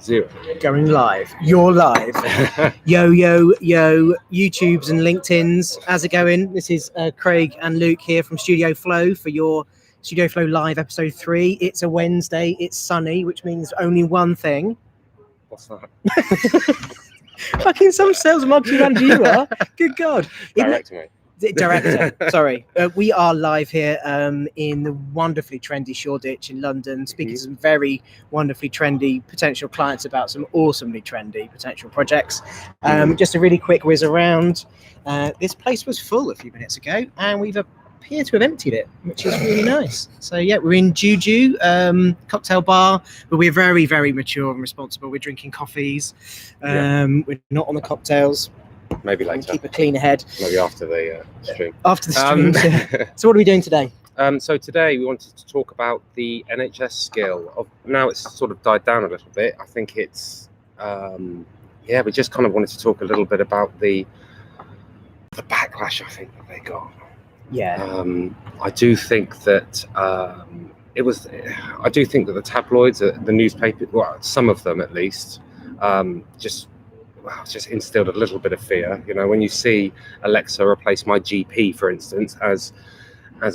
0. Going live. You're live. Yo, YouTubes and LinkedIn's. How's it going? This is Craig and Luke here from StudioFlow for your StudioFlow Live episode 3. It's a Wednesday. It's sunny, which means only one thing. What's that? Fucking some sales marketing manager you are. Good God. Director. Sorry. We are live here in the wonderfully trendy Shoreditch in London, speaking to some very wonderfully trendy potential clients about some awesomely trendy potential projects. Just a really quick whiz around. This place was full a few minutes ago, and we've appeared to have emptied it, which is really nice. So yeah, we're in Juju cocktail bar, but we're very, very mature and responsible. We're drinking coffees. We're not on the cocktails. Maybe later. Keep a clean head. Maybe after the stream. After the stream. So what are we doing today? So today we wanted to talk about the NHS skill. Now it's sort of died down a little bit. I think it's, we just kind of wanted to talk a little bit about the backlash I think that they got. Yeah. I do think that I do think that the tabloids, the newspaper, well, some of them at least, just instilled a little bit of fear. You know, when you see Alexa replace my GP, for instance, as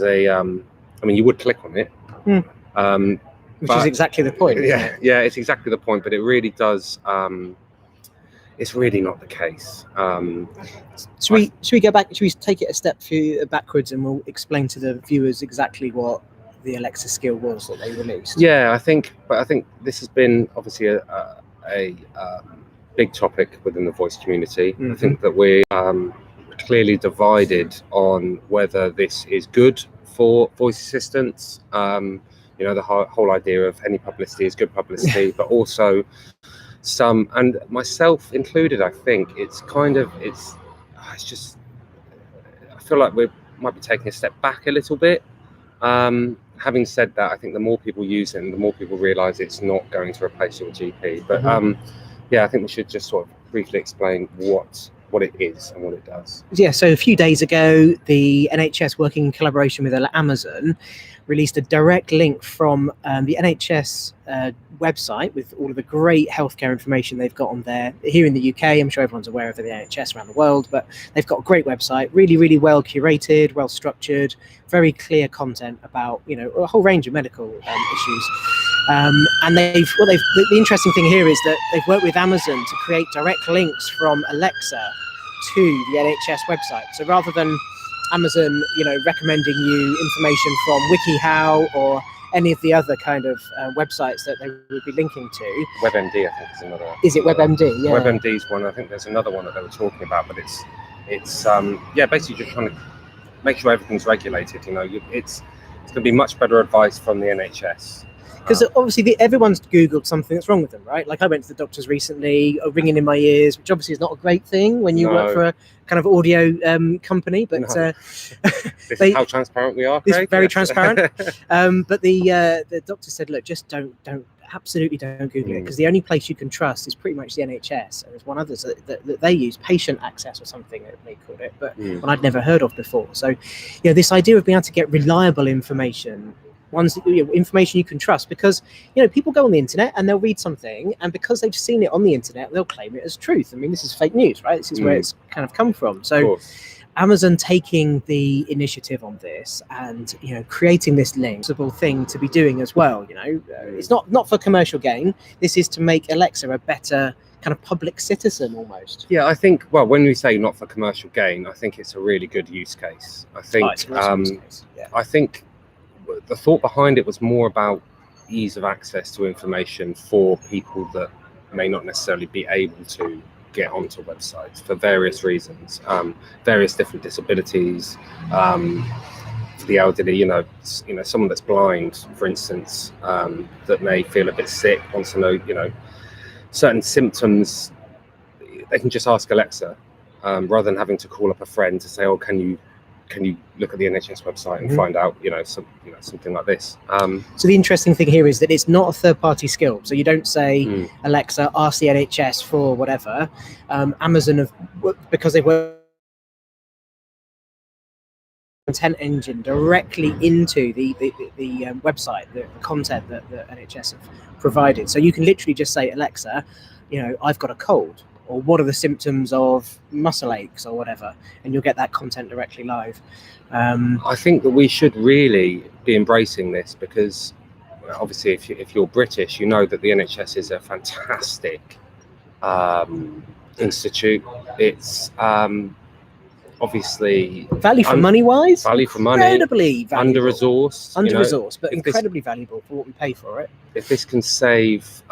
a, I mean, you would click on it. Which is exactly the point. Yeah, it's exactly the point, but it really does, it's really not the case. Should we go back? Should we take it a step backwards and we'll explain to the viewers exactly what the Alexa skill was that they released? Yeah, I think this has been obviously a big topic within the voice community. I think that we're clearly divided on whether this is good for voice assistants. You know, the whole idea of any publicity is good publicity, but also some, and myself included, I think it's just, I feel like we might be taking a step back a little bit. Having said that, I think the more people use it and the more people realize it's not going to replace your GP. But I think we should just sort of briefly explain what it is and what it does. Yeah, so a few days ago, the NHS, working in collaboration with Amazon, released a direct link from the NHS website with all of the great healthcare information they've got on there. Here in the UK, I'm sure everyone's aware of the NHS around the world, but they've got a great website, really, really well curated, well structured, very clear content about, you know, a whole range of medical issues. And the interesting thing here is that they've worked with Amazon to create direct links from Alexa to the NHS website. So rather than Amazon, you know, recommending you information from WikiHow or any of the other kind of websites that they would be linking to. WebMD, I think, is another one. Is it WebMD? Yeah. WebMD's one. I think there's another one that they were talking about, but it's basically just trying to make sure everything's regulated. You know, it's going to be much better advice from the NHS. Because obviously everyone's Googled something that's wrong with them, right? Like I went to the doctors recently, ringing in my ears, which obviously is not a great thing when you work for a kind of audio company. But this is how transparent we are, Craig. It's very transparent. But the doctor said, look, just absolutely don't Google it, because the only place you can trust is pretty much the NHS. And there's one other that they use, patient access or something that they called it, but one I'd never heard of before. So, you know, this idea of being able to get reliable information, information you can trust, because, you know, people go on the internet and they'll read something, and because they've seen it on the internet, they'll claim it as truth. I mean, this is fake news, right? This is where it's kind of come from. So Amazon taking the initiative on this and, you know, creating this possible thing to be doing as well, you know, it's not for commercial gain. This is to make Alexa a better kind of public citizen almost. Yeah, I think, well, when we say not for commercial gain, I think it's a really good use case. I think I think the thought behind it was more about ease of access to information for people that may not necessarily be able to get onto websites for various reasons, various different disabilities, for the elderly, you know, someone that's blind, for instance, that may feel a bit sick, wants to know, you know, certain symptoms. They can just ask Alexa, rather than having to call up a friend to say, oh, can you look at the NHS website and find out, something like this. So the interesting thing here is that it's not a third-party skill. So you don't say, Alexa, ask the NHS for whatever. Amazon, because they work content engine directly into the website, the content that the NHS have provided. So you can literally just say, Alexa, I've got a cold, or what are the symptoms of muscle aches or whatever, and you'll get that content directly live. I think that we should really be embracing this, because obviously if you're British, you know that the NHS is a fantastic institute. It's obviously value for money wise, incredibly valuable. Under-resourced, but incredibly valuable for what we pay for it. If this can save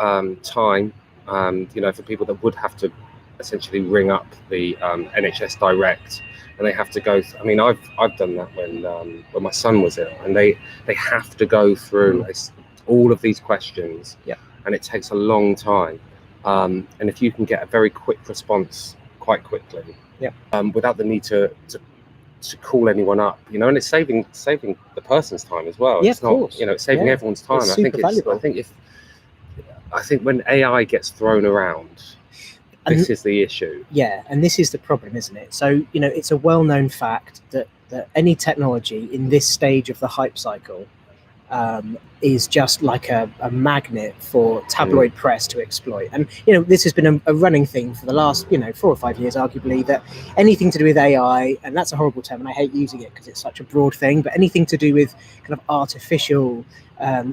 time, for people that would have to essentially ring up the NHS direct, and they have to go. I've done that when my son was ill, and they have to go through all of these questions, and it takes a long time. And if you can get a very quick response quite quickly, without the need to call anyone up, and it's saving the person's time as well. Yeah, it's not, it's saving everyone's time. It's super valuable. I think when AI gets thrown around, this is the issue. Yeah, and this is the problem, isn't it? So, it's a well-known fact that any technology in this stage of the hype cycle is just like a magnet for tabloid press to exploit. And, this has been a running thing for the last, 4 or 5 years, arguably, that anything to do with AI, and that's a horrible term, and I hate using it because it's such a broad thing, but anything to do with kind of artificial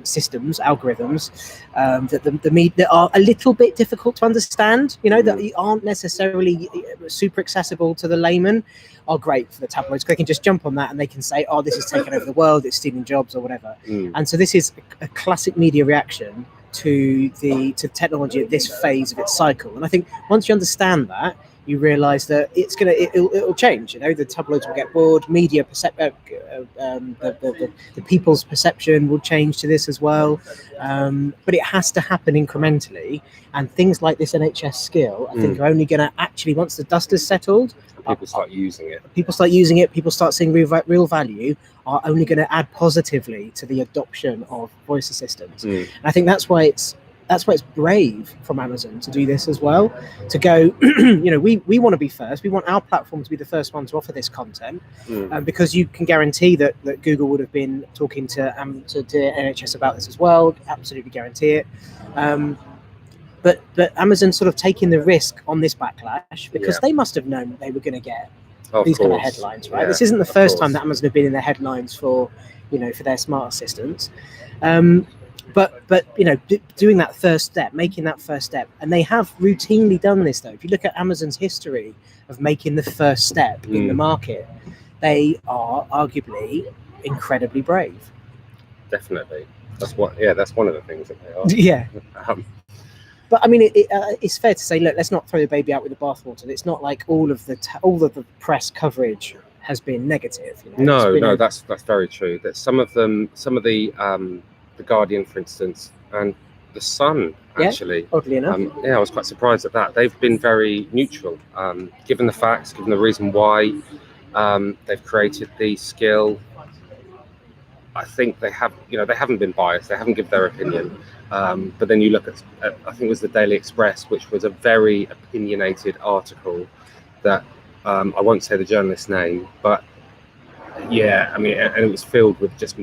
systems, algorithms, that are a little bit difficult to understand, that aren't necessarily super accessible to the layman, are great for the tabloids. They can just jump on that and they can say, oh, this is taking over the world, it's stealing jobs or whatever. And so this is a classic media reaction to technology at this phase of its cycle. And I think once you understand that, you realise that it'll change. The tabloids will get bored. Media the people's perception will change to this as well. But it has to happen incrementally. And things like this NHS skill, I think, are only going to actually, once the dust has settled, people start using it. People start seeing real value, are only going to add positively to the adoption of voice assistants. And I think that's why it's brave from Amazon to do this as well, to go, we want to be first. We want our platform to be the first one to offer this content, because you can guarantee that Google would have been talking to NHS about this as well. Absolutely guarantee it. But Amazon sort of taking the risk on this backlash, because they must have known that they were going to get these kind of headlines, right? This isn't the first time that Amazon have been in the headlines for their smart assistants. But doing that first step, making that first step, and they have routinely done this though. If you look at Amazon's history of making the first step in the market, they are arguably incredibly brave. Definitely, that's one of the things that they are. Yeah. But it's fair to say, look, let's not throw the baby out with the bathwater. It's not like all of the press coverage has been negative. No, that's very true. That some of the Guardian, for instance, and the Sun, actually. Oddly enough. I was quite surprised at that. They've been very neutral, given the facts, given the reason why they've created the skill. I think they haven't been biased. They haven't given their opinion. But then you look at, I think it was the Daily Express, which was a very opinionated article that I won't say the journalist's name, but and it was filled with just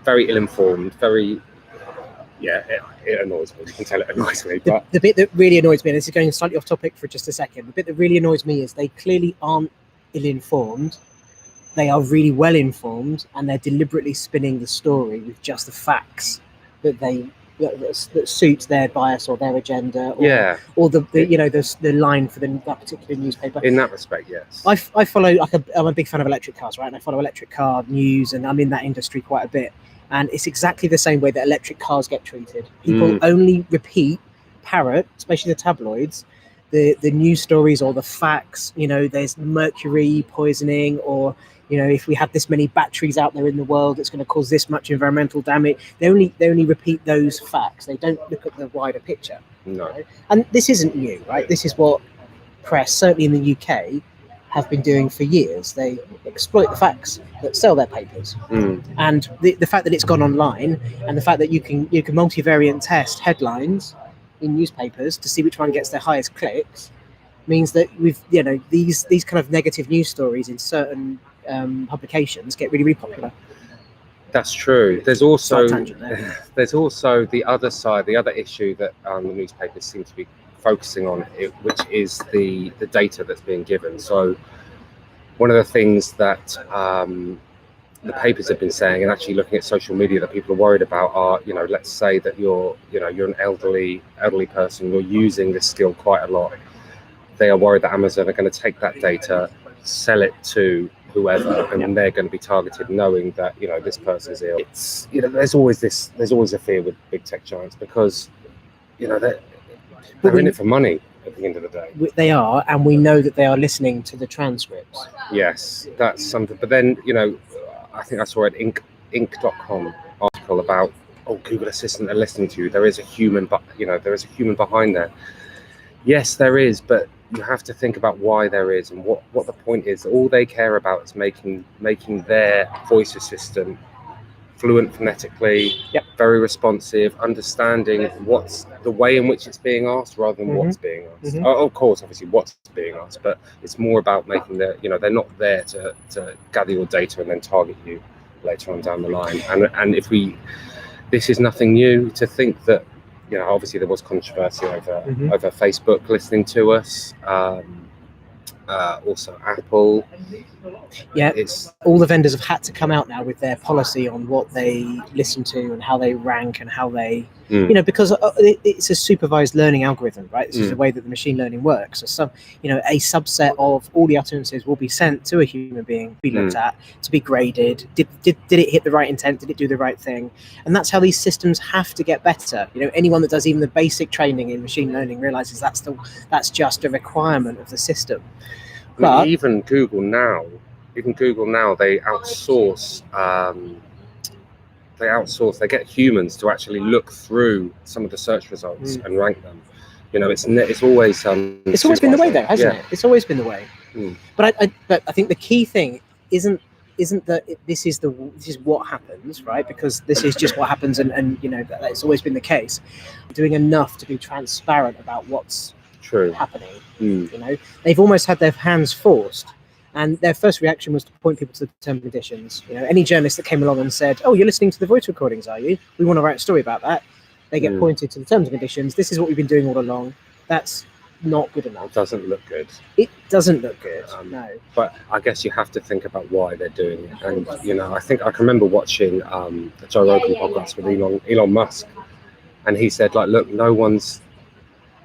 very ill-informed, very, it annoys me. You can tell it annoys me. But the bit that really annoys me, and this is going slightly off topic for just a second, the bit that really annoys me is they clearly aren't ill-informed. They are really well-informed, and they're deliberately spinning the story with just the facts that suits their bias or their agenda, or the line for that particular newspaper. In that respect, yes. I follow, I'm a big fan of electric cars, right? And I follow electric car news, and I'm in that industry quite a bit. And it's exactly the same way that electric cars get treated. People only parrot, especially the tabloids, the news stories or the facts. There's mercury poisoning, or if we have this many batteries out there in the world, it's going to cause this much environmental damage. They only repeat those facts. They don't look at the wider picture. No. And this isn't new, right? This is what press, certainly in the UK, have been doing for years. They exploit the facts that sell their papers. And the fact that it's gone online, and the fact that you can multivariant test headlines in newspapers to see which one gets their highest clicks, means that these kind of negative news stories in certain publications get really, really popular. That's true. There's also there's also the other side, the other issue that the newspapers seem to be focusing on, which is the data that's being given. So one of the things that the papers have been saying, and actually looking at social media, that people are worried about are, let's say that you're an elderly person, you're using this skill quite a lot. They are worried that Amazon are going to take that data, sell it to whoever, and they're going to be targeted, knowing that this person's ill. It's there's always a fear with big tech giants, because they're in it for money at the end of the day. They are, and we know that they are listening to the transcripts. Yes, that's something. But then I think I saw an Inc.com article about, Google Assistant are listening to you. There is a human, but there is a human behind there. Yes, there is, but you have to think about why there is, and what the point is. All they care about is making their voice assistant fluent phonetically, very responsive, understanding what's the way in which it's being asked rather than what's being asked. Of course, obviously what's being asked, but it's more about making they're not there to gather your data and then target you later on down the line. And this is nothing new to think that, obviously there was controversy over Facebook listening to us, also Apple. It's all the vendors have had to come out now with their policy on what they listen to and how they rank and how they, because it's a supervised learning algorithm, right? This is the way that the machine learning works. So a subset of all the utterances will be sent to a human being, be looked at, to be graded. Did it hit the right intent? Did it do the right thing? And that's how these systems have to get better. Anyone that does even the basic training in machine learning realizes that's just a requirement of the system. But even Google now, they outsource. They get humans to actually look through some of the search results and rank them. It's always been the way, though, hasn't it? It's always been the way. But I think the key thing isn't that this is what happens, right? Because this is just what happens, and that's always been the case. Doing enough to be transparent about what's happening. They've almost had their hands forced, and their first reaction was to point people to the terms and conditions. Any journalist that came along and said, "Oh, you're listening to the voice recordings, are you? We want to write a story about that." They get pointed to the terms and conditions. This is what we've been doing all along. That's not good enough. It doesn't look good. It doesn't look good. No. But I guess you have to think about why they're doing it. And I think I can remember watching the Joe Rogan podcast with Elon Musk, and he said, look, no one's,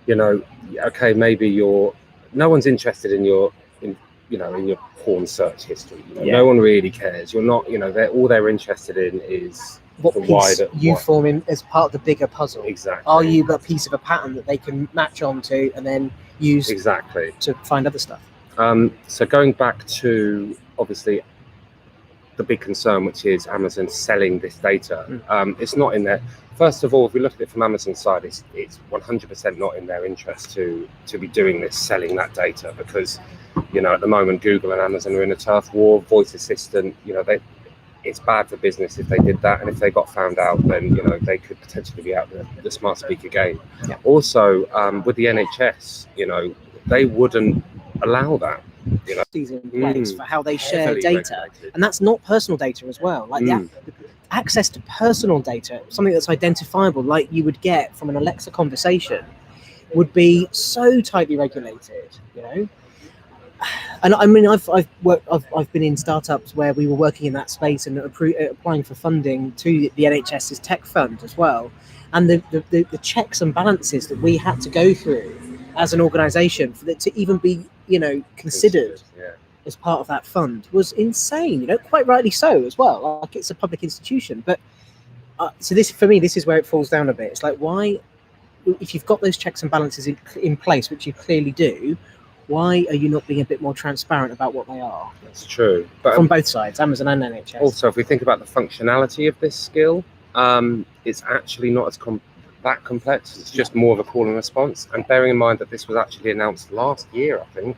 okay, maybe no one's interested in your porn search history. No one really cares. You're not, all they're interested in is what piece you form in as part of the bigger puzzle. Exactly. Are you a piece of a pattern that they can match onto and then use to find other stuff? So going back to obviously the big concern, which is Amazon selling this data, it's not in there. First of all, if we look at it from Amazon's side, it's 100% not in their interest to be doing this, selling that data, because at the moment Google and Amazon are in a turf war. Voice assistant, it's bad for business if they did that, and if they got found out, then they could potentially be out the smart speaker game. Also, with the NHS, they wouldn't allow that. In place for how they share data, and that's not personal data as well. The access to personal data, something that's identifiable, like you would get from an Alexa conversation, would be so tightly regulated. And I mean, I've been in startups where we were working in that space and applying for funding to the NHS's tech fund as well, and the checks and balances that we had to go through as an organisation for it to even be considered as part of that fund was insane. Quite rightly so as well. Like, it's a public institution, but so this, for me, this is where it falls down a bit. It's like, why, if you've got those checks and balances in place, which you clearly do, why are you not being a bit more transparent about what they are? That's true. But from both sides, Amazon and NHS. Also, if we think about the functionality of this skill, it's actually not as that complex. It's just more of a call and response. And bearing in mind that this was actually announced last year, I think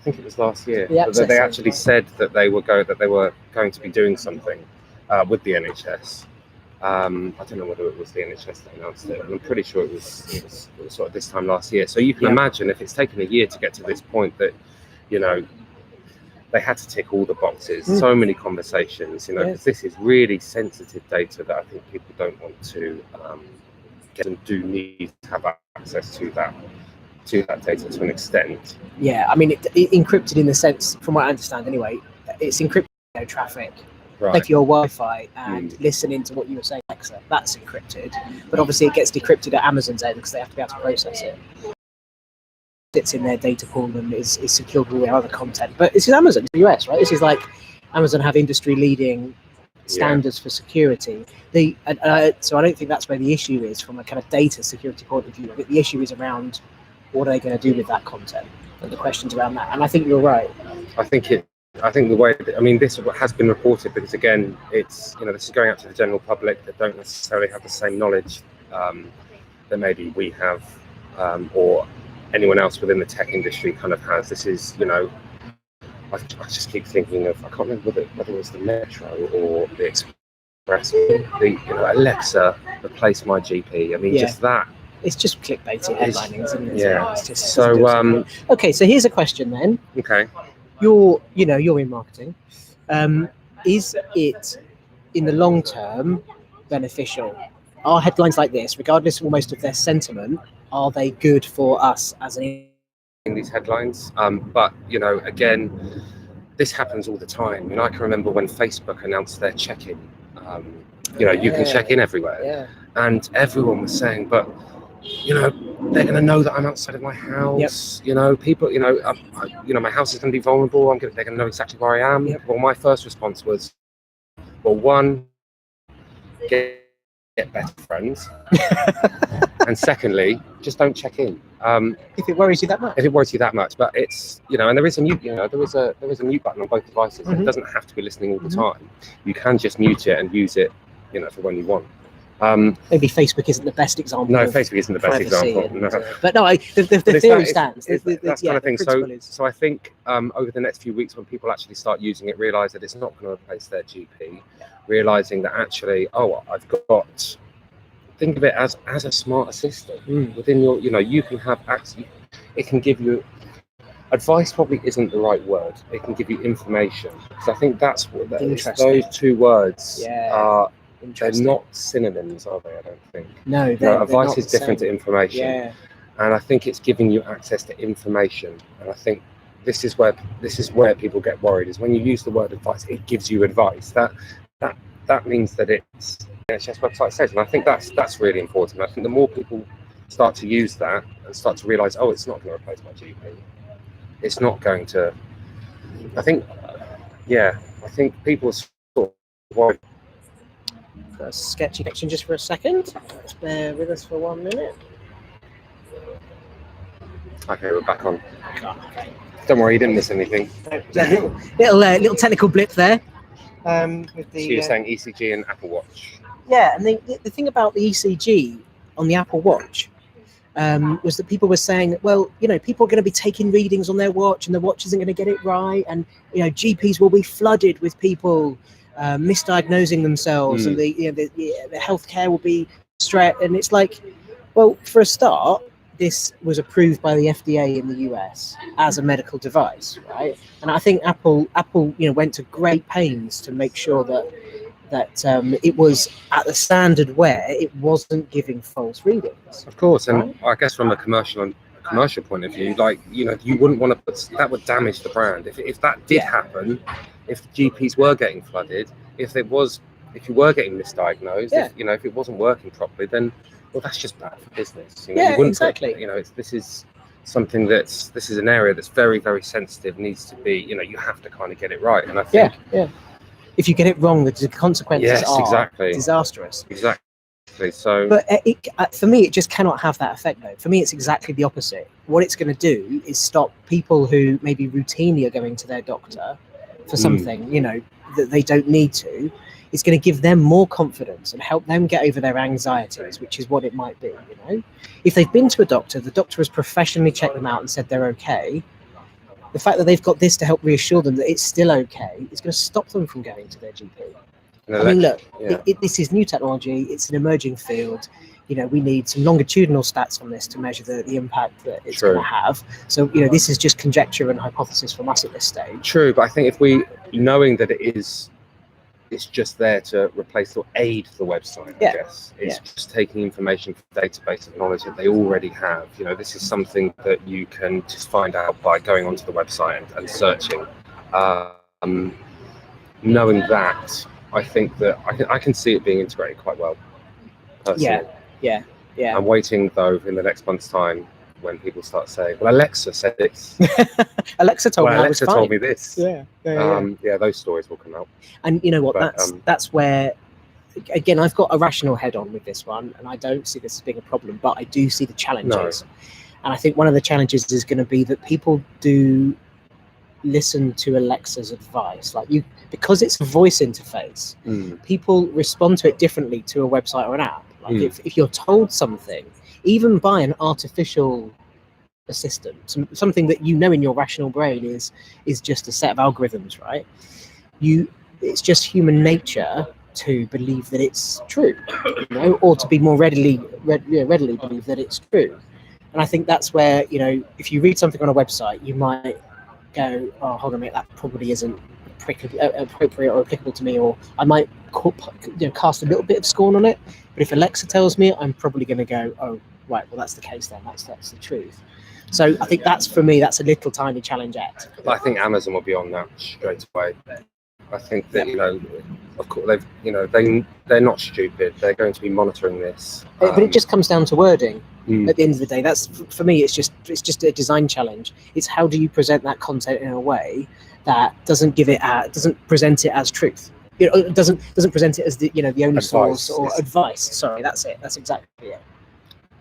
it was last year. They actually said that they were going to be doing something with the NHS. I don't know whether it was the NHS that announced it, but I'm pretty sure it was sort of this time last year. So you can imagine if it's taken a year to get to this point, that they had to tick all the boxes. So many conversations, you know, because this is really sensitive data that I think people don't want to get, and do need to have access to that data to an extent. Yeah, I mean, it encrypted in the sense, from what I understand anyway, it's encrypted traffic. Like your Wi-Fi and listening to what you were saying, Alexa, that's encrypted. But obviously it gets decrypted at Amazon's end because they have to be able to process it. It's in their data pool and is secured with their other content. But this is Amazon, the US, right? This is like Amazon have industry-leading standards for security. So I don't think that's where the issue is from a kind of data security point of view. I think the issue is around what are they going to do with that content and the questions around that. And I think you're right. I think the way, I mean, this has been reported because, again, it's, you know, this is going out to the general public that don't necessarily have the same knowledge that maybe we have or anyone else within the tech industry kind of has. This is, you know, I just keep thinking of, I can't remember whether it was the Metro or the Express, Alexa, replace my GP. I mean, just that. It's just clickbaity headlining, isn't it? Yeah. It's just, so, okay, so here's a question then. Okay. You're in marketing. Is it in the long term beneficial? Are headlines like this, regardless almost of their sentiment, are they good for us as in these headlines? But you know, again, this happens all the time. You know, I can remember when Facebook announced their check-in. You know, you can check in everywhere, and everyone was saying, but you know, they're going to know that I'm outside of my house. You know, people, you know, my house is going to be vulnerable. They're going to know exactly where I am. Well, my first response was, well, one, get better friends, and secondly, just don't check in. If it worries you that much. But it's, you know, and there is a mute. You know, there is a mute button on both devices. It doesn't have to be listening all the time. You can just mute it and use it, you know, for when you want. Maybe Facebook isn't the best example. No, Facebook isn't the best example. No. But no, the theory stands. That's kind of thing. So I think over the next few weeks, when people actually start using it, realise that it's not going to replace their GP. Realising that actually, I've got. Think of it as a smart assistant within your. You know, you can have access. It can give you advice. Probably isn't the right word. It can give you information. So I think that's what those two words are. They're not synonyms, are they? I don't think. No, advice is different to information. Yeah. And I think it's giving you access to information. And I think this is where people get worried, is when you use the word advice, it gives you advice. That means that it's the NHS website says, and I think that's really important. I think the more people start to use that and start to realise, it's not going to replace my GP. It's not going to. I think people are sort of worried. A sketchy connection just for a second. Let's bear with us for 1 minute. Okay, we're back on. Don't worry, you didn't miss anything. Little technical blip there. With the, so you're saying ECG and Apple Watch? Yeah, and the thing about the ECG on the Apple Watch was that people were saying, well, you know, people are going to be taking readings on their watch, and the watch isn't going to get it right, and you know, GPs will be flooded with people misdiagnosing themselves, and the healthcare will be stressed. And it's like, well, for a start, this was approved by the FDA in the US as a medical device, right? And I think Apple, you know, went to great pains to make sure that it was at the standard where it wasn't giving false readings. Of course, and I guess from a commercial point of view, like, you know, you wouldn't want to put that, would damage the brand if that did happen. If GPs were getting flooded, if you were getting misdiagnosed, if it wasn't working properly, then that's just bad for business. You know, you wouldn't exactly. This is something this is an area that's very, very sensitive. Needs to be, you know, you have to kind of get it right. And I think, if you get it wrong, the consequences are disastrous. Exactly. So, but for me, it just cannot have that effect, though. For me, it's exactly the opposite. What it's going to do is stop people who maybe routinely are going to their doctor for something, you know, that they don't need to. It's going to give them more confidence and help them get over their anxieties, which is what it might be, you know. If they've been to a doctor, the doctor has professionally checked them out and said they're okay. The fact that they've got this to help reassure them that it's still okay is going to stop them from going to their GP. I mean, look, this is new technology. It's an emerging field. we need some longitudinal stats on this to measure the impact that it's True. going to have. So, this is just conjecture and hypothesis from us at this stage. True, but I think if we, knowing that it's just there to replace or aid the website, I guess. It's just taking information from the database of knowledge that they already have. This is something that you can just find out by going onto the website and searching. Knowing that, I think that I can see it being integrated quite well, personally. Yeah. I'm waiting, though, in the next month's time when people start saying, well, Alexa said this. Alexa told me Alexa told me this. Yeah. Those stories will come out. And you know what? That's where, again, I've got a rational head on with this one, and I don't see this as being a problem, but I do see the challenges. No. And I think one of the challenges is going to be that people do listen to Alexa's advice, because it's a voice interface. People respond to it differently to a website or an app. If you're told something, even by an artificial assistant, something that in your rational brain is just a set of algorithms, right? It's just human nature to believe that it's true, or to be more readily believe that it's true. And I think that's where, if you read something on a website, you might go, oh, hold on a minute, that probably isn't appropriate or applicable to me, or I might cast a little bit of scorn on it. But if Alexa tells me, I'm probably going to go, oh, right, well, that's the case then. That's the truth. So I think that's, for me, that's a little tiny challenge-ette. I think Amazon will be on that straight away. I think that, of course, they're not stupid. They're going to be monitoring this. But it just comes down to wording. At the end of the day, that's, for me, it's just a design challenge. It's how do you present that content in a way that doesn't present it as truth. It doesn't present it as the only advice, source or advice. Sorry, that's it. That's exactly it.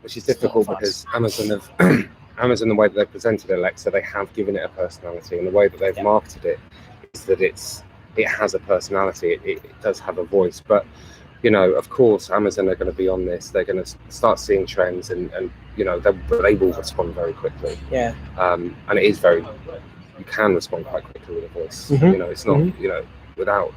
Which is difficult because Amazon, the way that they've presented Alexa, they have given it a personality, and the way that they've marketed it is that it has a personality. It does have a voice, but of course, Amazon are going to be on this. They're going to start seeing trends, and they will respond very quickly. Yeah. And it is you can respond quite quickly with a voice. It's not without.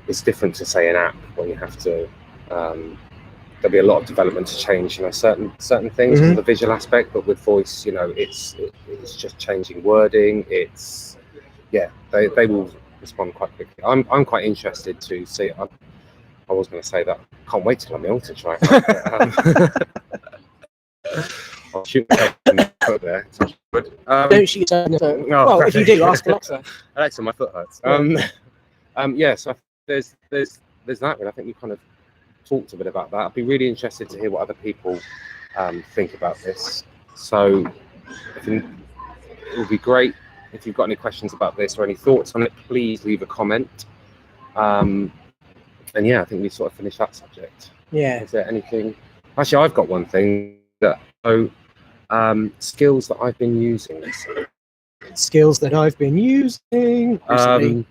It's different to say an app when you have to. There'll be a lot of development to change, certain things for the visual aspect, but with voice, it's just changing wording. They will respond quite quickly. I'm quite interested to see. I was going to say that. Can't wait till I'm ill to try it. I'll shoot my foot there. Don't shoot yourself in the foot. Well, if you do, ask Alexa. Alexa, my foot hurts. So there's that. And I think we kind of talked a bit about that. I'd be really interested to hear what other people think about this. So it would be great if you've got any questions about this or any thoughts on it. Please leave a comment. And I think we sort of finished that subject. Yeah. Is there anything? Actually, I've got one thing skills that I've been using. Skills that I've been using recently.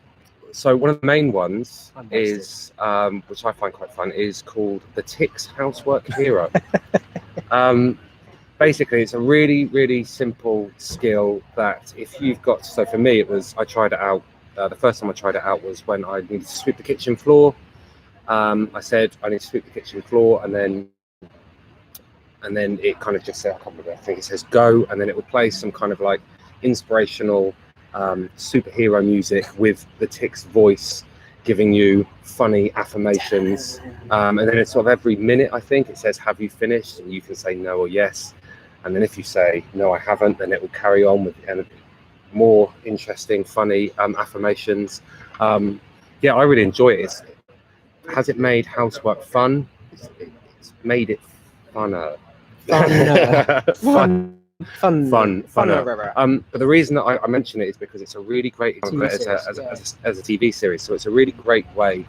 So one of the main ones is, which I find quite fun, is called the Tix Housework Hero. Basically, it's a really, really simple skill that if you've got. So for me, I tried it out. The first time I tried it out was when I needed to sweep the kitchen floor. I said I need to sweep the kitchen floor, and then it kind of just said, I think it says go, and then it would play some kind of like inspirational superhero music with the Tix voice giving you funny affirmations, and then it's sort of every minute, I think it says, have you finished? And you can say no or yes, and then if you say no, I haven't, then it will carry on with more interesting, funny affirmations. I really enjoy it. Has it made housework fun? It's made it funner. Funner. But the reason that I mention it is because it's a really great example as a TV series. So it's a really great way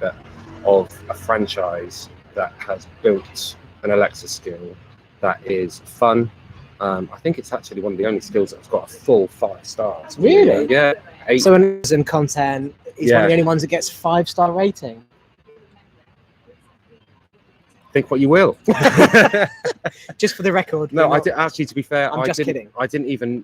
of a franchise that has built an Alexa skill that is fun. I think it's actually one of the only skills that's got a full 5 stars. Really? Yeah. 8. So Amazon content is one of the only ones that gets 5-star rating. Think what you will. Just for the record. No, I did actually. To be fair, I'm just kidding. I didn't even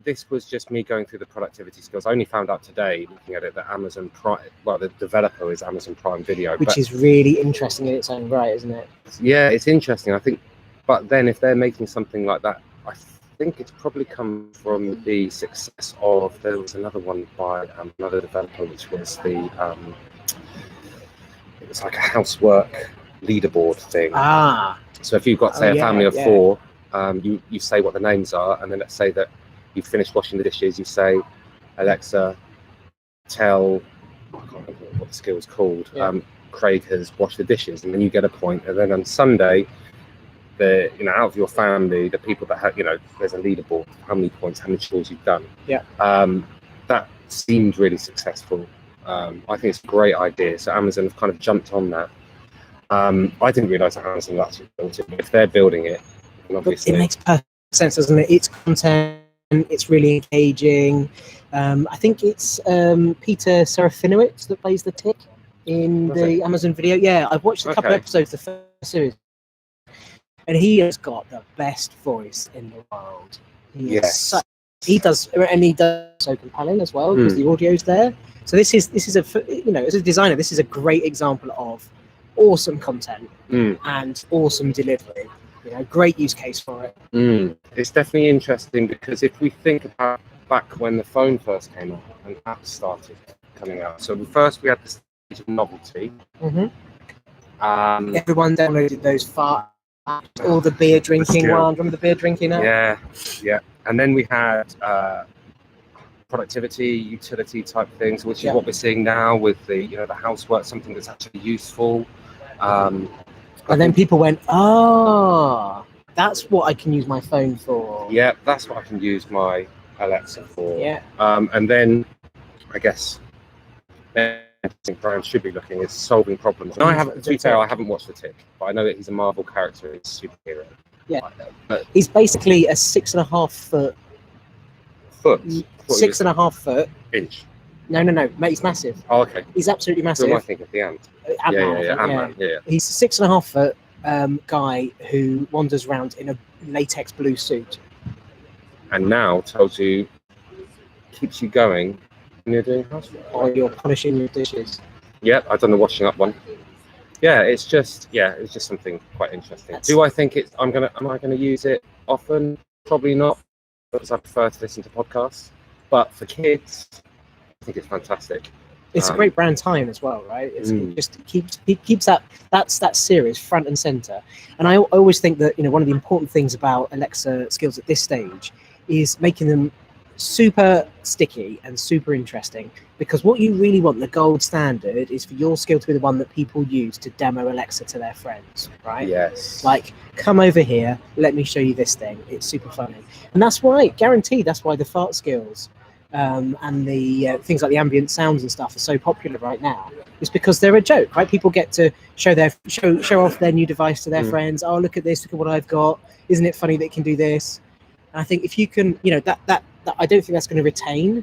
this was just me going through the productivity skills. I only found out today, looking at it, that Amazon Prime, well, the developer is Amazon Prime Video. Which is really interesting in its own right, isn't it? Yeah, it's interesting. I think, but then if they're making something like that, I think it's probably come from the success of, there was another one by another developer, which was the, it was like a Housework leaderboard thing. So if you've got, say, a family of 4, you say what the names are, and then let's say that you've finished washing the dishes, you say, Alexa, tell, I can't remember what the skill's called, Craig has washed the dishes, and then you get a point. And then on Sunday, out of your family, the people that have, there's a leaderboard, how many points, how many chores you've done. That seemed really successful. I think it's a great idea. So Amazon have kind of jumped on that. I didn't realise that Amazon actually built it, but if they're building it, then obviously it makes perfect sense, doesn't it? It's content, it's really engaging. I think it's Peter Serafinowicz that plays the tick in the Amazon video. Yeah, I've watched a couple of episodes of the first series, and he has got the best voice in the world. He does so compelling as well because the audio's there. So this is as a designer, this is a great example of awesome content and awesome delivery. Great use case for it. It's definitely interesting because if we think about back when the phone first came out and apps started coming out. So first we had the stage of novelty. Everyone downloaded those far apps, all the beer drinking ones. Remember the beer drinking app? Yeah. And then we had productivity, utility type things, which is what we're seeing now with the the Housework, something that's actually useful. And then people went, that's what I can use my phone for. Yeah, that's what I can use my Alexa for. Yeah. And then I guess Brian should be looking is solving problems. And I haven't watched The Tick, but I know that he's a Marvel character, he's a superhero. Yeah. But he's basically a 6.5 foot. 6.5 foot. Inch. No, mate, he's massive. Oh, okay. He's absolutely massive. Who am I thinking of? The ant. Ant-Man. Yeah. He's a 6.5 foot guy who wanders around in a latex blue suit. And now tells you, keeps you going when you're doing housework. Or you're polishing your dishes. Yeah, I've done the washing up one. Yeah, it's just something quite interesting. Do I think am I gonna use it often? Probably not, because I prefer to listen to podcasts. But for kids, I think it's fantastic. It's a great brand time as well, right? It just keeps that series front and center. And I always think that one of the important things about Alexa skills at this stage is making them super sticky and super interesting, because what you really want, the gold standard, is for your skill to be the one that people use to demo Alexa to their friends, right? Yes. Like, come over here, let me show you this thing. It's super funny. And that's why, guaranteed, that's why the fart skills and the things like the ambient sounds and stuff are so popular right now. It's because they're a joke, right? People get to show off their new device to their friends. Oh, look at this! Look at what I've got! Isn't it funny that it can do this? And I think if you can, that I don't think that's going to retain,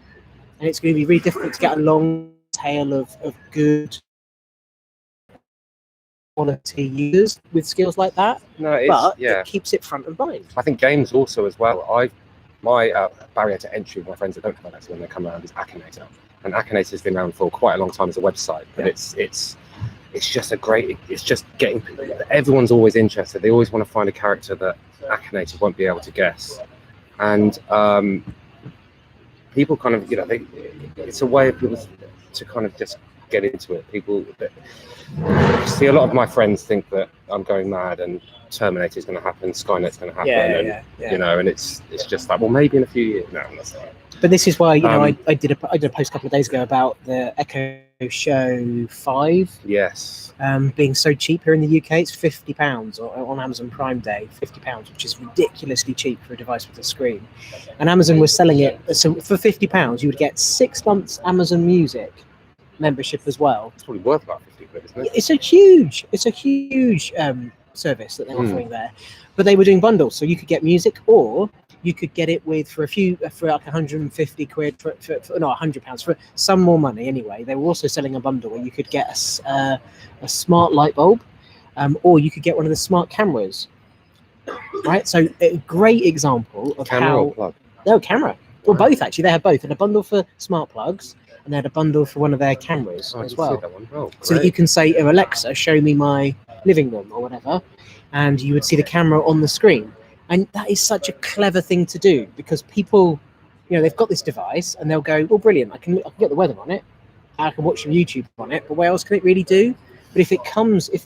and it's going to be really difficult to get a long tail of good quality users with skills like that. But it keeps it front of mind. I think games also as well. My barrier to entry with my friends that don't have Alexa when they come around is Akinator. And Akinator has been around for quite a long time as a website, but it's just it's just getting people, everyone's always interested. They always want to find a character that Akinator won't be able to guess. And people kind of, it's a way of people to kind of just get into it. People see, a lot of my friends think that I'm going mad and Terminator is going to happen, Skynet's going to happen, and it's just like, well, maybe in a few years. No, that's not. But this is why I did a post a couple of days ago about the Echo Show 5. Yes. Being so cheap here in the UK. It's £50 on Amazon Prime Day, £50, which is ridiculously cheap for a device with a screen. And Amazon was selling it, so for £50 you would get 6 months Amazon Music membership as well. It's probably worth about 50 quid, isn't it? It's a huge service that they're offering there. But they were doing bundles, so you could get music, or you could get it for like 150 quid, for £100 for some more money anyway. They were also selling a bundle where you could get a smart light bulb, or you could get one of the smart cameras. Right, so a great example of camera or plug? No, camera. Well, both actually. They had both. And a bundle for smart plugs, and they had a bundle for one of their cameras Oh, I as didn't well. see that one. Oh, So that you can say, "Oh, Alexa, show me my living room," or whatever, and you would see the camera on the screen. And that is such a clever thing to do, because people, they've got this device and they'll go, "Well, brilliant! I can get the weather on it. I can watch some YouTube on it. But what else can it really do?" But if the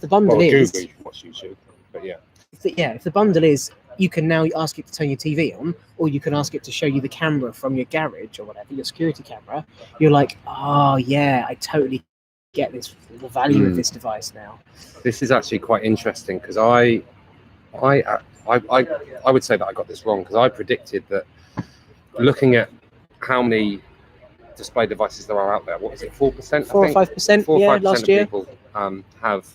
bundle Well, is, Google, you can watch YouTube, but yeah. if the bundle is, you can now ask it to turn your TV on, or you can ask it to show you the camera from your garage or whatever, your security camera. You're like, oh yeah, I totally get the value of this device now. This is actually quite interesting, because I would say that I got this wrong, because I predicted that, looking at how many display devices there are out there, what is it, 4%? 4 or 5%, 4 or 5% last of year. people have,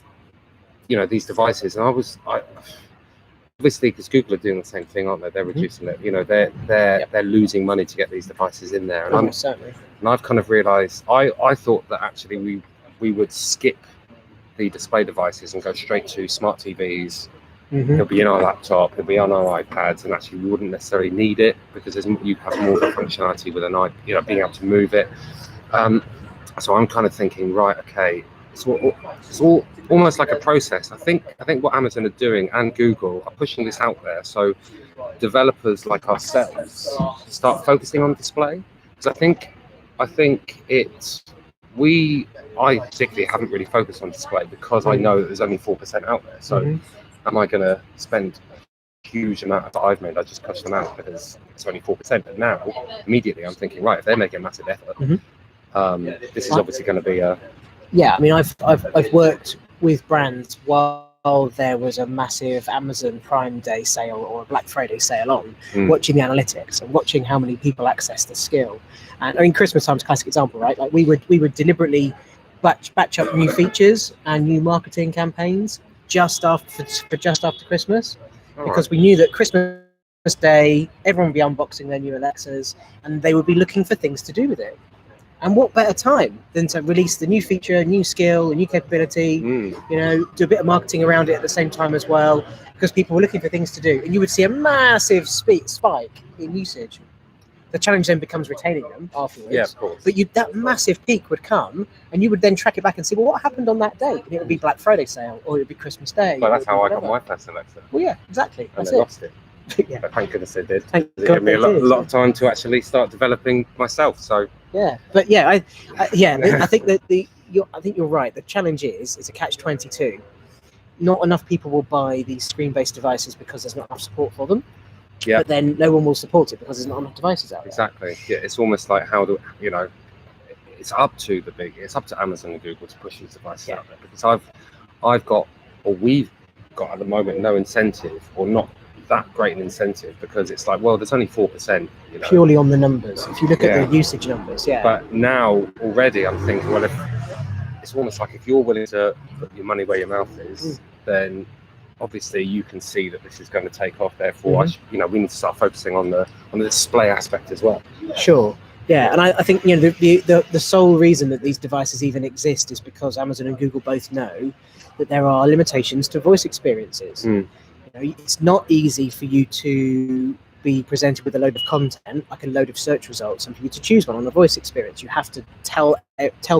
these devices, and obviously, because Google are doing the same thing, aren't they? They're reducing it. They're losing money to get these devices in there, and Certainly. And I've kind of realised, I thought that actually we would skip the display devices and go straight to smart TVs. It'll be in our laptop, it'll be on our iPads, and actually we wouldn't necessarily need it, because you have more of the functionality with an being able to move it. So I'm kind of thinking, right, okay, it's all almost like a process. I think what Amazon are doing, and Google, are pushing this out there, so developers like ourselves start focusing on display. Because I think I particularly haven't really focused on display, because I know that there's only 4% out there. So am I going to spend a huge amount that I've made? I just push them out because it's only 4%. But now, immediately, I'm thinking, right, if they're making a massive effort, this is obviously going to be a... Yeah, I mean, I've worked with brands while there was a massive Amazon Prime Day sale or a Black Friday sale on, watching the analytics and watching how many people access the skill. And I mean, Christmas time's a classic example, right? Like we would deliberately batch up new features and new marketing campaigns just after Christmas, because we knew that Christmas Day everyone would be unboxing their new Alexas and they would be looking for things to do with it. And what better time than to release the new feature, new skill, a new capability, do a bit of marketing around it at the same time as well, because people were looking for things to do. And you would see a massive spike in usage. The challenge then becomes retaining them afterwards. Yeah, of course. But that massive peak would come, and you would then track it back and see, well, what happened on that day? And it would be Black Friday sale, or it would be Christmas Day. Well, that's how I got my first Alexa. Well, yeah, exactly. And That's I lost it. Yeah. But thank goodness it did. Thank It God gave me a it did. lot of time to actually start developing myself. So yeah, but yeah, I think that I think you're right. The challenge is it's a catch-22. Not enough people will buy these screen-based devices because there's not enough support for them. Yeah. But then no one will support it because there's not enough devices out there. Exactly. Yeah, it's almost like it's up to Amazon and Google to push these devices out there, because we've got at the moment no incentive, or not that great an incentive, because it's like, well, there's only 4%. Purely on the numbers. If you look at the usage numbers, But now already I'm thinking, well, it's almost like if you're willing to put your money where your mouth is, then obviously you can see that this is going to take off. Therefore, we need to start focusing on the display aspect as well. Sure. Yeah, and I think the sole reason that these devices even exist is because Amazon and Google both know that there are limitations to voice experiences. It's not easy for you to be presented with a load of content, like a load of search results, and for you to choose one on the voice experience. You have to tell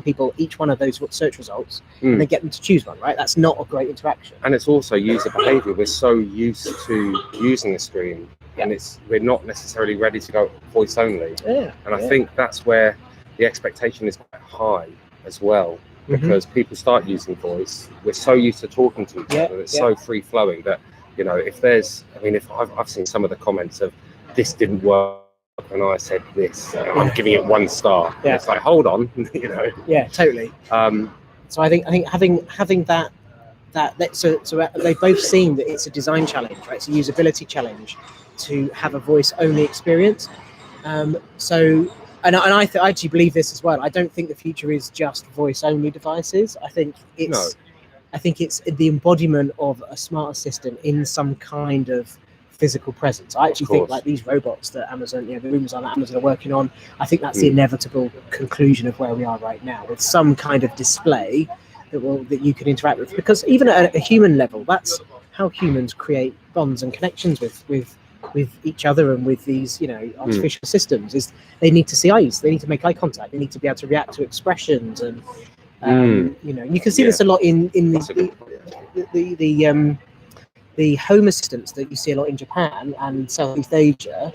people each one of those search results and then get them to choose one, right? That's not a great interaction. And it's also user behavior. We're so used to using a screen, and we're not necessarily ready to go voice only. And I think that's where the expectation is quite high as well, because people start using voice. We're so used to talking to each other, it's so free flowing that, if I've seen some of the comments of this didn't work when I said this, I'm giving it 1 star. It's like, hold on, Yeah, totally. So I think having that so they've both seen that it's a design challenge, right? It's a usability challenge to have a voice only experience. And I actually believe this as well. I don't think the future is just voice only devices. I think it's the embodiment of a smart assistant in some kind of physical presence. I actually think like these robots that Amazon, the Roombas that Amazon are working on, I think that's the inevitable conclusion of where we are right now, with some kind of display that you can interact with. Because even at a human level, that's how humans create bonds and connections with with each other and with these, artificial systems is they need to see eyes, they need to make eye contact, they need to be able to react to expressions, and you can see this a lot in the home assistants that you see a lot in Japan and Southeast Asia,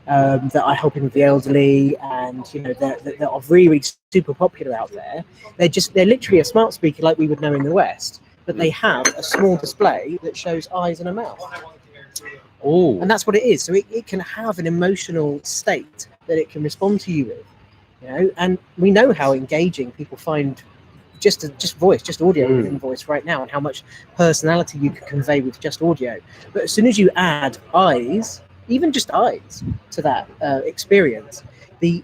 that are helping with the elderly, and that are really super popular out there. They're literally a smart speaker like we would know in the West, but they have a small display that shows eyes and a mouth. Oh, And that's what it is. So it can have an emotional state that it can respond to you with, and we know how engaging people find just audio within voice right now, and how much personality you can convey with just audio. But as soon as you add eyes, even just eyes, to that experience, the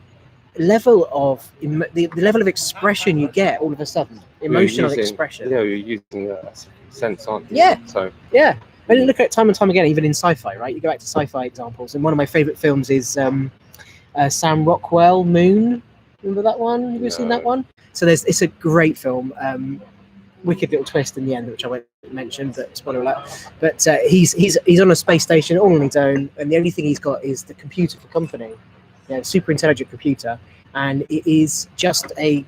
level of the level of expression you get all of a sudden, emotional expression. Yeah, you're using a sense, aren't you? Yeah. So yeah. And you look at it time and time again, even in sci-fi, right? You go back to sci-fi examples, and one of my favorite films is Sam Rockwell, Moon. Remember that one? Have you seen that one? So it's a great film. Wicked little twist in the end, which I won't mention, but spoiler alert. But he's on a space station all on his own, and the only thing he's got is the computer for company, super intelligent computer, and it is just it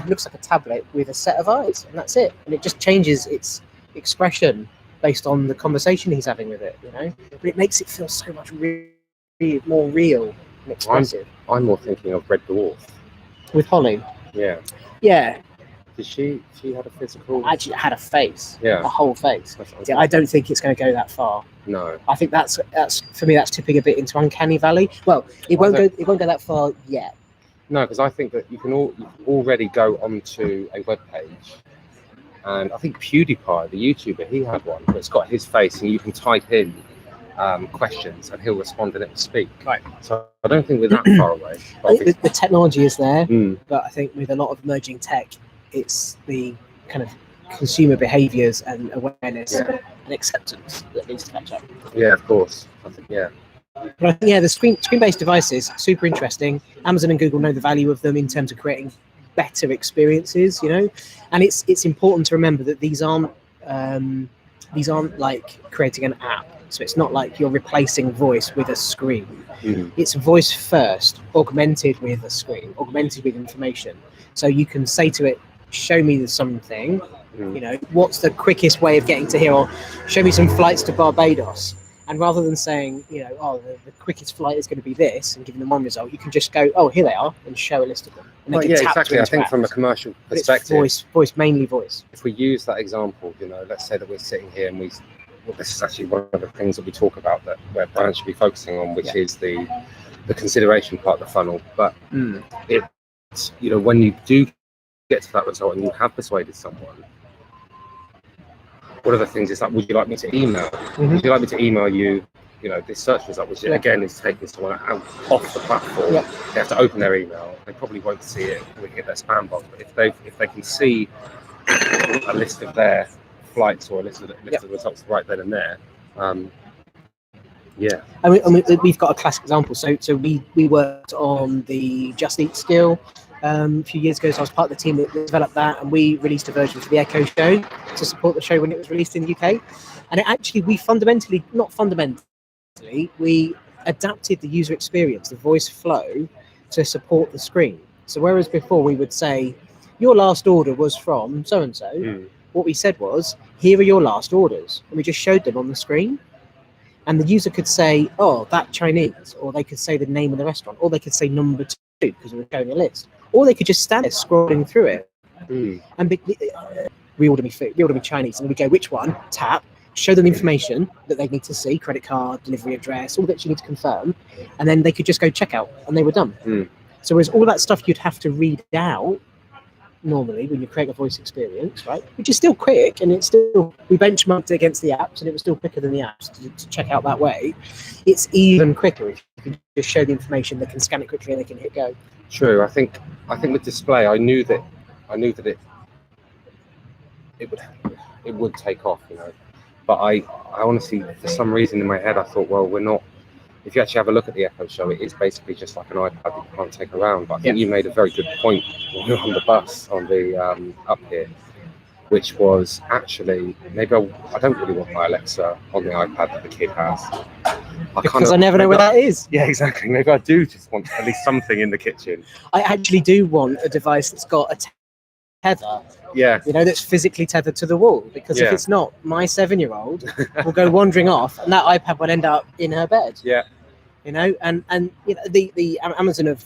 looks like a tablet with a set of eyes, and that's it. And it just changes its expression based on the conversation he's having with it, But it makes it feel so much more real and expressive. I'm more thinking of Red Dwarf. With Holly. Yeah. Yeah. Did she had a physical? Actually, it had a face. Yeah. A whole face. Yeah, I don't think it's going to go that far. No. I think that's for me, that's tipping a bit into uncanny valley. Well, it won't go that far yet. No, because I think that you can already go onto a web page, and I think PewDiePie, the YouTuber, he had one, but it's got his face, and you can type in questions, and he'll respond and it will speak. Right. So I don't think we're that far away. I think the technology is there, but I think with a lot of emerging tech, it's the kind of consumer behaviours and awareness and acceptance that needs to catch up. Yeah, of course. I think, yeah. But I think, the screen-based devices, super interesting. Amazon and Google know the value of them in terms of creating better experiences, and it's important to remember that these aren't like creating an app. So it's not like you're replacing voice with a screen. It's voice first, augmented with a screen, augmented with information. So you can say to it, show me something, what's the quickest way of getting to here, or show me some flights to Barbados. And rather than saying, the quickest flight is going to be this, and giving them one result, you can just go, oh, here they are, and show a list of them. And they can tap exactly. I think from a commercial perspective, voice, mainly voice. If we use that example, let's say that we're sitting here and this is actually one of the things that we talk about that where brands should be focusing on, which is the consideration part of the funnel. But it's, when you do get to that result and you have persuaded someone, one of the things is like, would you like me to email? Would you like me to email you, this search result, which again is taking someone out off the platform. They have to open their email. They probably won't see it when they get their spam box. But if they can see a list of their flights or a list of the results right then and there, we've got a classic example. So we worked on the Just Eat skill a few years ago. So I was part of the team that developed that, and we released a version for the Echo show to support the show when it was released in the UK. And we adapted the user experience, the voice flow, to support the screen. So whereas before we would say, your last order was from so-and-so, what we said was, here are your last orders. And we just showed them on the screen. And the user could say, oh, that Chinese, or they could say the name of the restaurant, or they could say number 2 because we were showing a list. Or they could just stand there scrolling through it. And reorder me food, reorder me Chinese. And we go, which one? Tap, show them information that they need to see, credit card, delivery address, all that you need to confirm. And then they could just go checkout, and they were done. So whereas all that stuff you'd have to read out normally when you create a voice experience, right, which is still quick, and it's still, we benchmarked it against the apps and it was still quicker than the apps to check out that way. It's even quicker if you can just show the information, they can scan it quickly and they can hit go. True. I think with display, I knew that it would take off, but I honestly, for some reason in my head, I thought, well, we're not. If you actually have a look at the Echo Show, it is basically just like an iPad that you can't take around. But I think you made a very good point when we were on the bus on the up here. which was actually maybe I don't really want my Alexa on the iPad that the kid has. Because I never know where that is. Yeah, exactly. Maybe I do just want at least something in the kitchen. I actually do want a device that's got a tether. Yeah. You know, that's physically tethered to the wall. Because if it's not, my 7-year-old will go wandering off, and that iPad will end up in her bed. Yeah. You know, and you know, the Amazon of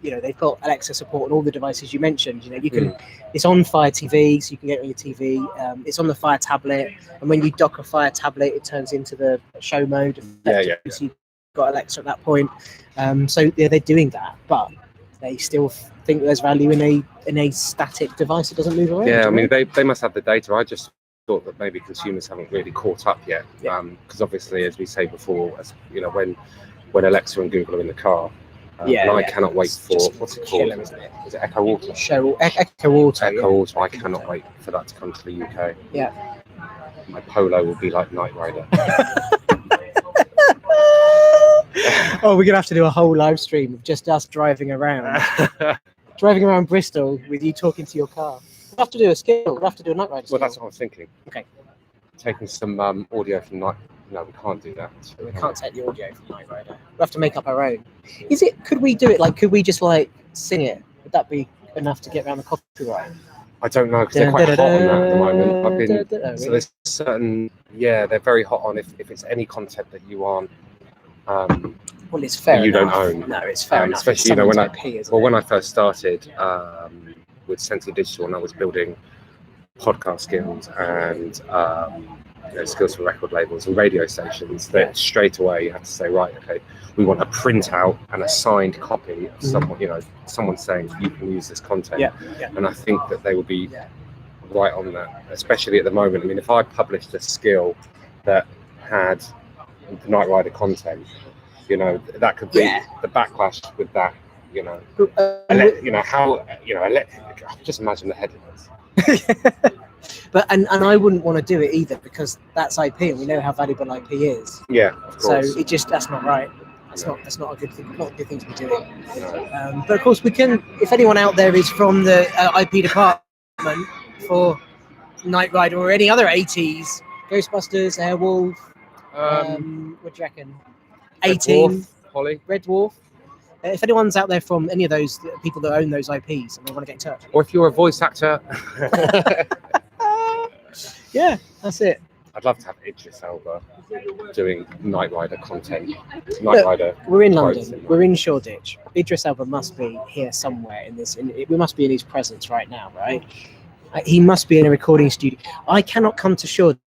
you know, they've got Alexa support on all the devices you mentioned. You know, you can it's on Fire TV, so you can get it on your TV. It's on the Fire tablet, and when you dock a Fire tablet, it turns into the show mode. Yeah. So you've got Alexa at that point. So yeah, they're doing that, but they still think there's value in a static device that doesn't move around. Yeah, I mean, they must have the data. I just thought that maybe consumers haven't really caught up yet. Because obviously, as we say before, as you know, when Alexa and Google are in the car, I cannot wait for what's it called? Is it Echo Auto? Echo Auto. Echo Auto. I cannot wait for that to come to the UK. Yeah. My Polo will be like Knight Rider. Oh, we're gonna have to do a whole live stream of just us driving around Bristol with you talking to your car. We'll have to do a skill. We'll have to do a Knight Rider skill. Well, that's what I was thinking. Okay. Taking some audio from Knight. No, we can't do that. We can't take the audio from Knight Rider. We'll have to make up our own. Could we do it? Like, could we just like sing it? Would that be enough to get around the copyright? I don't know, because they're quite hot on that at the moment. So there's certain, they're very hot on if it's any content that you aren't. Well, it's fair. You enough. don't own. No, it's fair enough. Especially when I first started with Sensi Digital, and I was building podcast skills and skills for record labels and radio stations. That straight away you have to say, right, okay, we want a printout and a signed copy of someone saying you can use this content. And I think that they will be right on that, especially at the moment. I mean, if I published a skill that had Knight Rider content, that could be the backlash with that. Just imagine the headlines. But and I wouldn't want to do it either, because that's IP, and we know how valuable IP is. Yeah, of course. So that's not right. That's not a good thing. Not a good thing to be doing. But of course, we can. If anyone out there is from the IP department for Knight Rider or any other 80s, Ghostbusters, Airwolf, what do you reckon? 18, Red Dwarf. If anyone's out there from any of those people that own those IPs and they want to get in touch, or if you're a voice actor, that's it. I'd love to have Idris Elba doing Knight Rider content. Rider. We're in London. We're in Shoreditch. Idris Elba must be here somewhere in this. We must be in his presence right now, right? He must be in a recording studio. I cannot come to Shoreditch.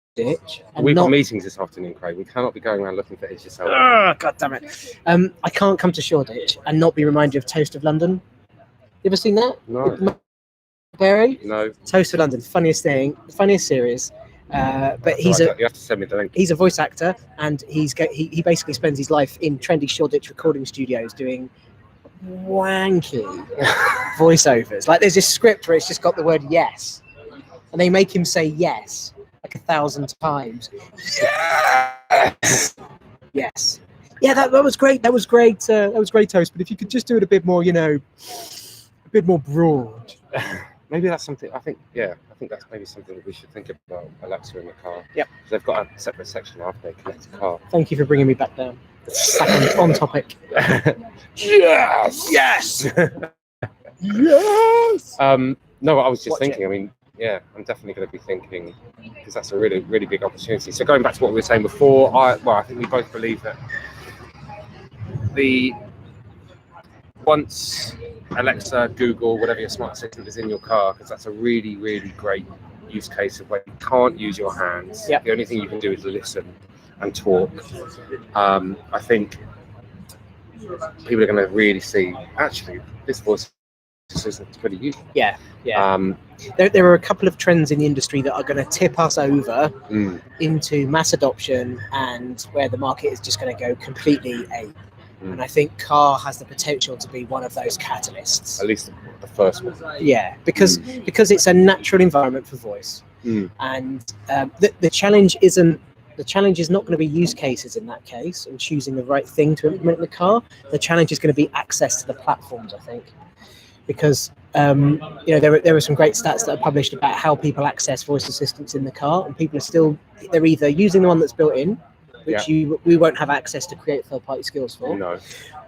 We've got meetings this afternoon, Craig. We cannot be going around looking for Idris Elba. Oh, God damn it! I can't come to Shoreditch and not be reminded of Toast of London. You ever seen that? No. Barry? No. Toast of London, funniest series. But you have to send me the link. He's a voice actor, and he basically spends his life in trendy Shoreditch recording studios doing wanky voiceovers. Like, there's this script where it's just got the word yes, and they make him say yes like 1,000 times. Yes. Yeah, that was great. That was great. That was great, Toast. But if you could just do it a bit more, a bit more broad. Maybe that's something. I think that's maybe something that we should think about. Alexa in the car. Yep. They've got a separate section after they connect the car. Thank you for bringing me back down. Back on topic. Yes. Yes. Yes. No, I was just thinking. I mean, I'm definitely going to be thinking, because that's a really, really big opportunity. So going back to what we were saying before, I think we both believe that once Alexa, Google, whatever your smart assistant is in your car, because that's a really, really great use case of where you can't use your hands. Yep. The only thing you can do is listen and talk. I think people are going to really see, actually, this voice assistant is pretty useful. Yeah. There are a couple of trends in the industry that are going to tip us over into mass adoption, and where the market is just going to go completely ape. And I think car has the potential to be one of those catalysts. At least the first one. Yeah, because it's a natural environment for voice, and the challenge is not going to be use cases in that case and choosing the right thing to implement in the car. The challenge is going to be access to the platforms, I think, because there are some great stats that are published about how people access voice assistants in the car, and people are still, they're either using the one that's built in, which we won't have access to create third-party skills for, No.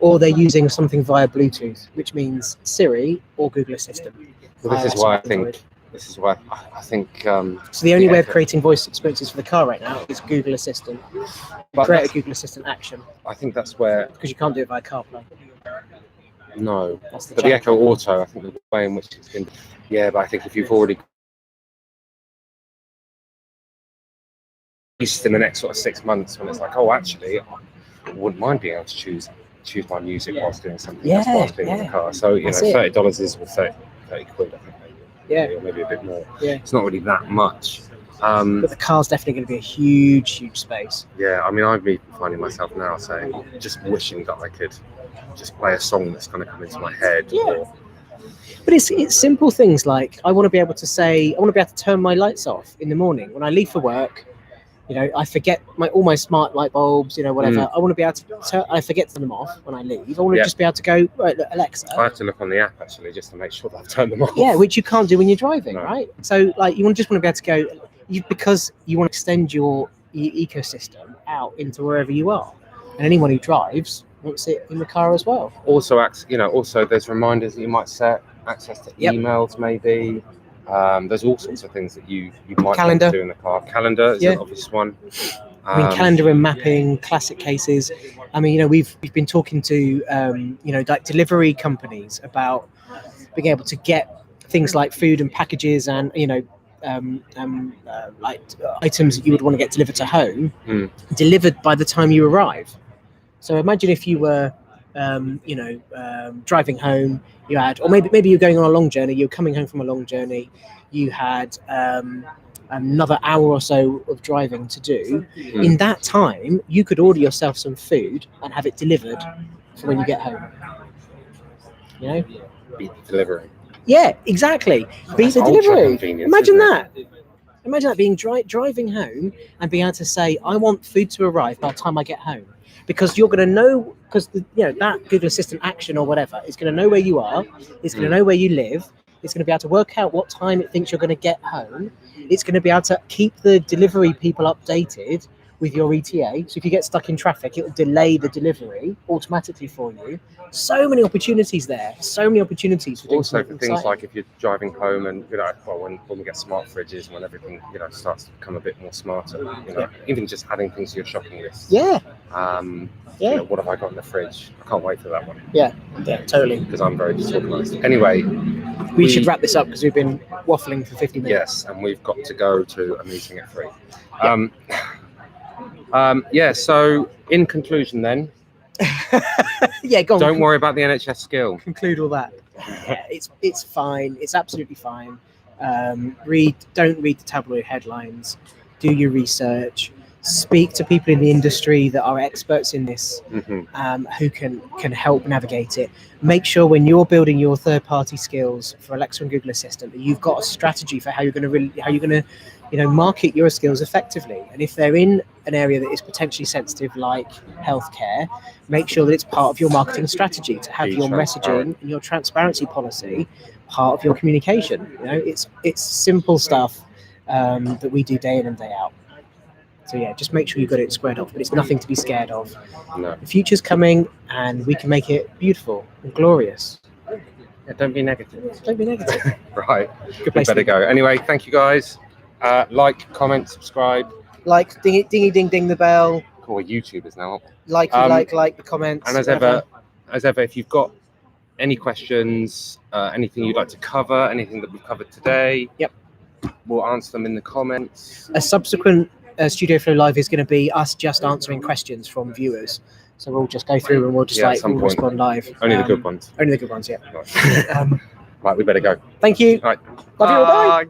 or they're using something via Bluetooth, which means Siri or Google Assistant. Well, this is why I think. So the only way of creating voice experiences for the car right now is Google Assistant. Create a Google Assistant action. I think that's where, because you can't do it via CarPlay. No, That's the but the Echo Auto, I think the way in which it's been. Yeah, but I think if you've already, least in the next sort of 6 months, when it's like, oh, actually, I wouldn't mind being able to choose my music whilst doing something else whilst being in the car. So $30 is with 30 quid, I think, maybe, or maybe a bit more. Yeah, it's not really that much. But the car's definitely going to be a huge space. Yeah, I mean, I've been finding myself now saying, just wishing that I could just play a song that's going to come into my head. Yeah. But it's simple things like I want to be able to turn my lights off in the morning when I leave for work. I forget all my smart light bulbs, whatever. I want to be able to I forget to turn them off when I leave. I want to just be able to go, right, look, Alexa. I have to look on the app actually just to make sure that I've turned them off. Yeah, which you can't do when you're driving, right? So you want to be able to go, because you want to extend your ecosystem out into wherever you are. And anyone who drives wants it in the car as well. Also, also there's reminders that you might set, access to emails maybe. There's all sorts of things that you might want to do in the car. Calendar is an obvious one. Calendar and mapping, classic cases. We've been talking to like delivery companies about being able to get things like food and packages and like items that you would want to get delivered to home, delivered by the time you arrive. So imagine if you were driving home, you had, or maybe you're going on a long journey, you're coming home from a long journey, you had another hour or so of driving to do. In that time, you could order yourself some food and have it delivered for when you get home. Be delivering. Yeah, exactly. Be the delivery. Imagine that. Imagine that, being driving home and being able to say, I want food to arrive by the time I get home. Because you're going to know, because that Google Assistant action or whatever is going to know where you are, it's going to know where you live, it's going to be able to work out what time it thinks you're going to get home, it's going to be able to keep the delivery people updated with your ETA. So if you get stuck in traffic, it will delay the delivery automatically for you. So many opportunities there. So many opportunities for also for things like if you're driving home and when we get smart fridges, when everything starts to become a bit more smarter. Even just adding things to your shopping list. Yeah. What have I got in the fridge? I can't wait for that one. Yeah, totally. Because I'm very disorganized. Anyway, we should wrap this up because we've been waffling for 50 minutes. Yes, and we've got to go to a meeting at 3. So in conclusion then, go on. Don't worry about the NHS skill. Conclude all that. Yeah, it's fine. It's absolutely fine. Don't read the tabloid headlines. Do your research. Speak to people in the industry that are experts in this, who can help navigate it. Make sure when you're building your third-party skills for Alexa and Google Assistant that you've got a strategy for how you're going to market your skills effectively. And if they're in an area that is potentially sensitive, like healthcare, make sure that it's part of your marketing strategy to have your messaging and your transparency policy part of your communication. It's simple stuff that we do day in and day out. So just make sure you've got it squared off, but it's nothing to be scared of. No. The future's coming and we can make it beautiful and glorious. Yeah, don't be negative. Don't be negative. Right. Good place. We better go. Anyway, thank you guys. Like, comment, subscribe. Like, ding the bell. Cool, we're YouTubers now. Like the comments. And as ever, if you've got any questions, anything you'd like to cover, anything that we've covered today, we'll answer them in the comments. A subsequent StudioFlow Live is going to be us just answering questions from viewers. So we'll just go through and we'll just we'll respond live. Only the good ones. Only the good ones, yeah. Right, we better go. Thank you. All right. Love you all. Bye.